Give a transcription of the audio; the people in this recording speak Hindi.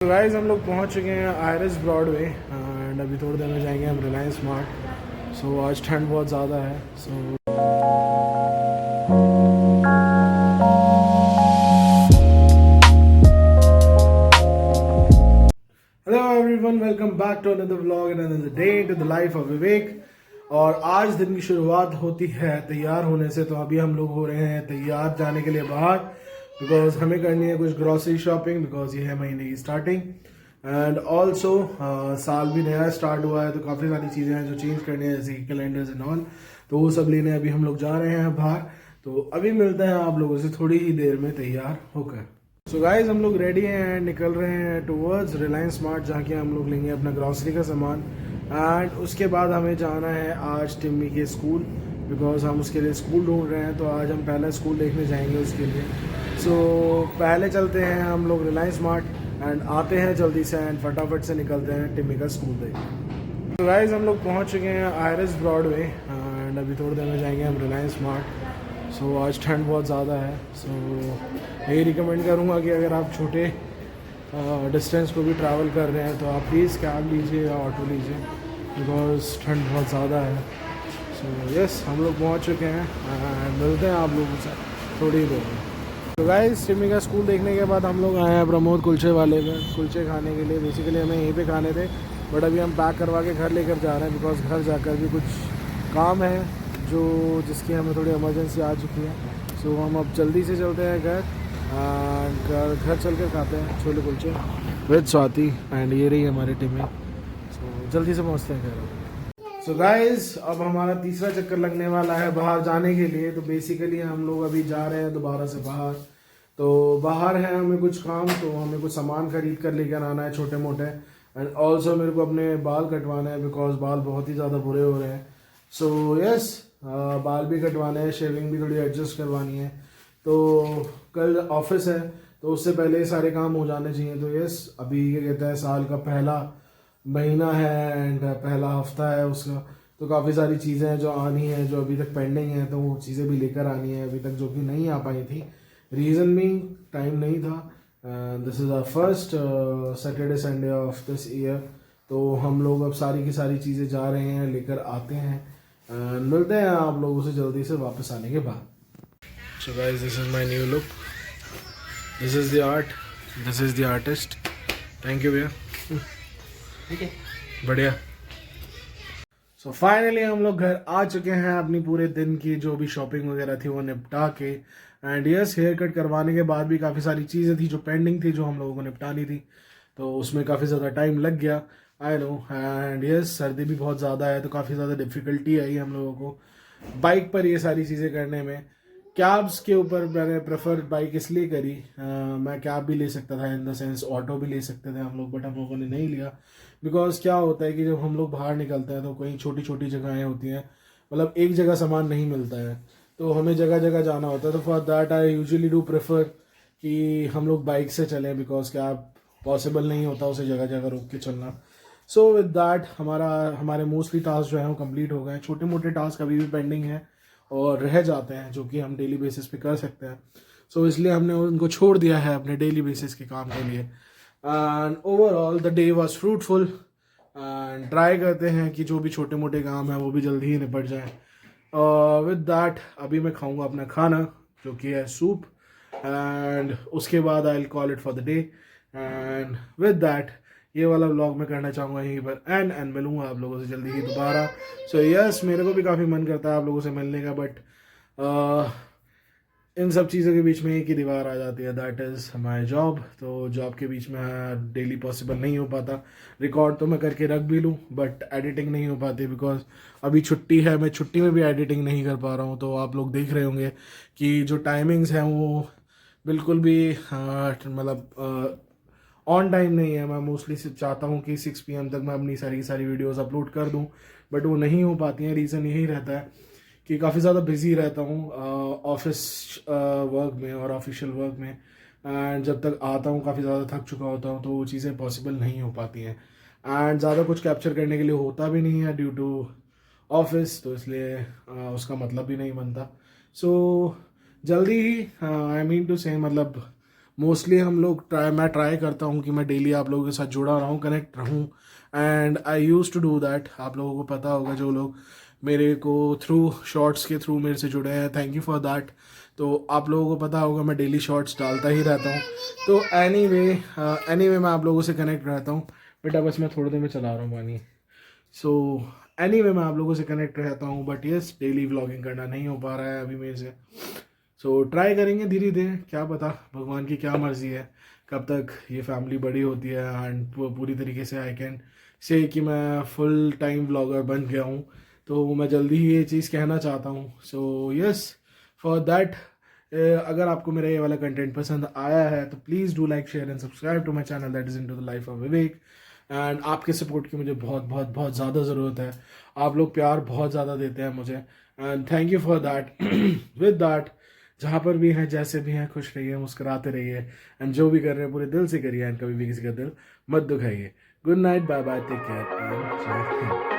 तो गाइस हम लोग पहुंच चुके हैं आयरस ब्रॉडवे एंड अभी थोड़ी देर में जाएंगे हम रिलायंस स्मार्ट। सो आज ठंड बहुत ज़्यादा है। So hello everyone, welcome back to another vlog and another day to the life of Vivek. और आज दिन की शुरुआत होती है तैयार होने से। तो अभी हम लोग हो रहे हैं तैयार जाने के लिए बाहर, बिकॉज हमें करनी है कुछ ग्रॉसरी शॉपिंग, बिकॉज ये है महीने की स्टार्टिंग एंड ऑल्सो साल भी नया स्टार्ट हुआ है तो काफ़ी सारी चीज़ें हैं जो चेंज करनी है, जैसे कैलेंडर्स एंड ऑल। तो वो सब लेने अभी हम लोग जा रहे हैं बाहर। तो अभी मिलते हैं आप लोगों से थोड़ी ही देर में तैयार होकर। सो गाइज हम लोग रेडी हैं एंड निकल रहे हैं टूवर्ड्स रिलायंस स्मार्ट, जहाँ के हम लोग लेंगे अपना ग्रॉसरी का सामान। एंड उसके बाद हमें जाना है आज टिम्मी के स्कूल, बिकॉज हम उसके लिए स्कूल ढूंढ रहे हैं। तो आज हम पहला स्कूल देखने जाएंगे उसके लिए। सो पहले चलते हैं हम लोग रिलायंस स्मार्ट एंड आते हैं जल्दी से एंड फटाफट से निकलते हैं टिम्मी का स्कूल देखने। तो गाइज हम लोग पहुंच चुके हैं आयरस ब्रॉडवे एंड अभी थोड़ी देर में जाएंगे हम रिलायंस स्मार्ट। सो आज ठंड बहुत ज़्यादा है। सो यही रिकमेंड करूँगा कि अगर आप छोटे डिस्टेंस को भी ट्रैवल कर रहे हैं तो आप प्लीज़ कैब लीजिए या ऑटो लीजिए, बिकॉज ठंड बहुत ज़्यादा है। सो यस हम लोग पहुँच चुके हैं एंड मिलते हैं आप लोगों से थोड़ी देर में। तो गाइस टिम्मी का स्कूल देखने के बाद हम लोग आए हैं प्रमोद कुलचे वाले में कुलचे खाने के लिए। बेसिकली हमें यहीं पे खाने थे, बट अभी हम पैक करवा के घर लेकर जा रहे हैं, बिकॉज घर जाकर भी कुछ काम है जो जिसकी हमें थोड़ी इमरजेंसी आ चुकी है। सो हम अब जल्दी से चलते हैं घर चल कर खाते हैं छोले कुलचे विद स्वाति एंड ये रही हमारी टिम्मी। सो जल्दी से पहुँचते हैं घर। सो गाइज अब हमारा तीसरा चक्कर लगने वाला है बाहर जाने के लिए। तो बेसिकली हम लोग अभी जा रहे हैं दोबारा से बाहर। तो बाहर है हमें कुछ काम, तो हमें कुछ सामान खरीद कर लेकर आना है छोटे मोटे। एंड ऑल्सो मेरे को अपने बाल कटवाने हैं, बिकॉज बाल बहुत ही ज़्यादा बुरे हो रहे हैं। सो यस बाल भी कटवाने हैं, शेविंग भी थोड़ी एडजस्ट करवानी है। तो कल ऑफिस है तो उससे पहले ये सारे काम हो जाने चाहिए। तो यस अभी क्या कहते हैं, साल का पहला महीना है एंड पहला हफ्ता है उसका। तो काफ़ी सारी चीज़ें हैं जो आनी है, जो अभी तक पेंडिंग है। तो वो चीज़ें भी लेकर आनी है अभी तक, जो कि नहीं आ पाई थी। रीज़न भी टाइम नहीं था। This is our first Saturday Sunday of this year. तो हम लोग अब सारी की सारी चीज़ें जा रहे हैं लेकर आते हैं एंड मिलते हैं आप लोगों से जल्दी से वापस आने के बाद। So guys this is my new look, this is the art, this is the artist. Thank you भैया, ठीक है बढ़िया। सो फाइनली हम लोग घर आ चुके हैं अपनी पूरे दिन की जो भी शॉपिंग वगैरह थी वो निपटा के। एंड यस हेयर कट करवाने के बाद भी काफ़ी सारी चीज़ें थी जो पेंडिंग थी, जो हम लोगों को निपटानी थी। तो उसमें काफ़ी ज़्यादा टाइम लग गया, आई नो। एंड यस सर्दी भी बहुत ज़्यादा है तो काफ़ी ज़्यादा डिफ़िकल्टी आई हम लोगों को बाइक पर ये सारी चीज़ें करने में। कैब्स के ऊपर मैंने प्रेफर बाइक इसलिए करी, मैं कैब भी ले सकता था, इन द सेंस ऑटो भी ले सकते थे हम लोग, बट हम लोगों ने नहीं लिया। बिकॉज क्या होता है कि जब हम लोग बाहर निकलते हैं तो कहीं छोटी छोटी जगहें होती हैं, मतलब एक जगह सामान नहीं मिलता है, तो हमें जगह जगह जाना होता है। तो for that I usually do prefer कि हम लोग बाइक से चलें, बिकॉज कैब पॉसिबल नहीं होता उसे जगह जगह रोक के चलना। सो विद दैट हमारे मोस्टली टास्क जो है वो कंप्लीट हो गए हैं। छोटे मोटे टास्क अभी भी पेंडिंग है और रह जाते हैं जो कि हम डेली बेसिस पे कर सकते हैं। सो इसलिए हमने उनको छोड़ दिया है अपने डेली बेसिस के काम के लिए। And overall the day was fruitful and try करते हैं कि जो भी छोटे मोटे काम हैं वो भी जल्दी ही निपट जाए। विद दैट अभी मैं खाऊंगा अपना खाना जो कि है सूप, एंड उसके बाद I will call it for the day. And with that ये वाला व्लॉग मैं करना चाहूँगा यहीं पर एंड मिलूंगा आप लोगों से जल्दी ही दोबारा। सो यस मेरे को भी काफ़ी मन करता है आप लोगों से मिलने का, बट इन सब चीज़ों के बीच में एक ही दीवार आ जाती है, दैट इज़ हमारी जॉब। तो जॉब के बीच में डेली पॉसिबल नहीं हो पाता। रिकॉर्ड तो मैं करके रख भी लूँ बट एडिटिंग नहीं हो पाती, बिकॉज अभी छुट्टी है, मैं छुट्टी में भी एडिटिंग नहीं कर पा रहा हूँ। तो आप लोग देख रहे होंगे कि जो टाइमिंग्स हैं वो बिल्कुल भी मतलब ऑन टाइम नहीं है। मैं मोस्टली चाहता हूँ कि 6 PM तक मैं अपनी सारी सारी वीडियोस अपलोड कर दूँ, बट वो नहीं हो पाती हैं। रीज़न यही रहता है कि काफ़ी ज़्यादा बिजी रहता हूँ ऑफिस वर्क में और ऑफिशियल वर्क में। एंड जब तक आता हूँ काफ़ी ज़्यादा थक चुका होता हूँ, तो वो चीज़ें पॉसिबल नहीं हो पाती हैं। एंड ज़्यादा कुछ कैप्चर करने के लिए होता भी नहीं है ड्यू टू ऑफिस, तो इसलिए उसका मतलब भी नहीं बनता। सो जल्दी ही आई मीन टू से मतलब मोस्टली हम लोग मैं ट्राई करता हूँ कि मैं डेली आप लोगों के साथ जुड़ा रहूँ, कनेक्ट रहूँ, and I use to do that. आप लोगों को पता होगा जो लोग मेरे को थ्रू शॉर्ट्स के थ्रू मेरे से जुड़े हैं, थैंक यू फॉर दैट। तो आप लोगों को पता होगा मैं डेली शॉर्ट्स डालता ही रहता हूँ। तो एनीवे मैं आप लोगों से कनेक्ट रहता हूँ। बेटा बस मैं थोड़ी देर में चला रहा हूँ पानी। सो एनीवे मैं आप लोगों से कनेक्ट रहता हूँ, बट यस डेली व्लॉगिंग करना नहीं हो पा रहा है अभी मेरे से। सो ट्राई करेंगे धीरे धीरे, क्या पता भगवान की क्या मर्जी है, कब तक ये फैमिली बड़ी होती है एंड पूरी तरीके से आई कैन से कि मैं फुल टाइम व्लॉगर बन गया हूँ। तो मैं जल्दी ही ये चीज़ कहना चाहता हूँ। सो यस फॉर दैट, अगर आपको मेरा ये वाला कंटेंट पसंद आया है तो please do like share and subscribe to my channel that is into the life of Vivek. And आपके सपोर्ट की मुझे बहुत बहुत बहुत ज़्यादा ज़रूरत है। आप लोग प्यार बहुत ज़्यादा देते हैं मुझे, and thank you for that. With that, जहाँ पर भी हैं जैसे भी हैं खुश रहिए, मुस्कुराते रहिए, एंड जो भी कर रहे हैं पूरे दिल से करिए, एंड कभी भी किसी का दिल मत दुखाइए। Good night, bye bye, take care and जय हिंद।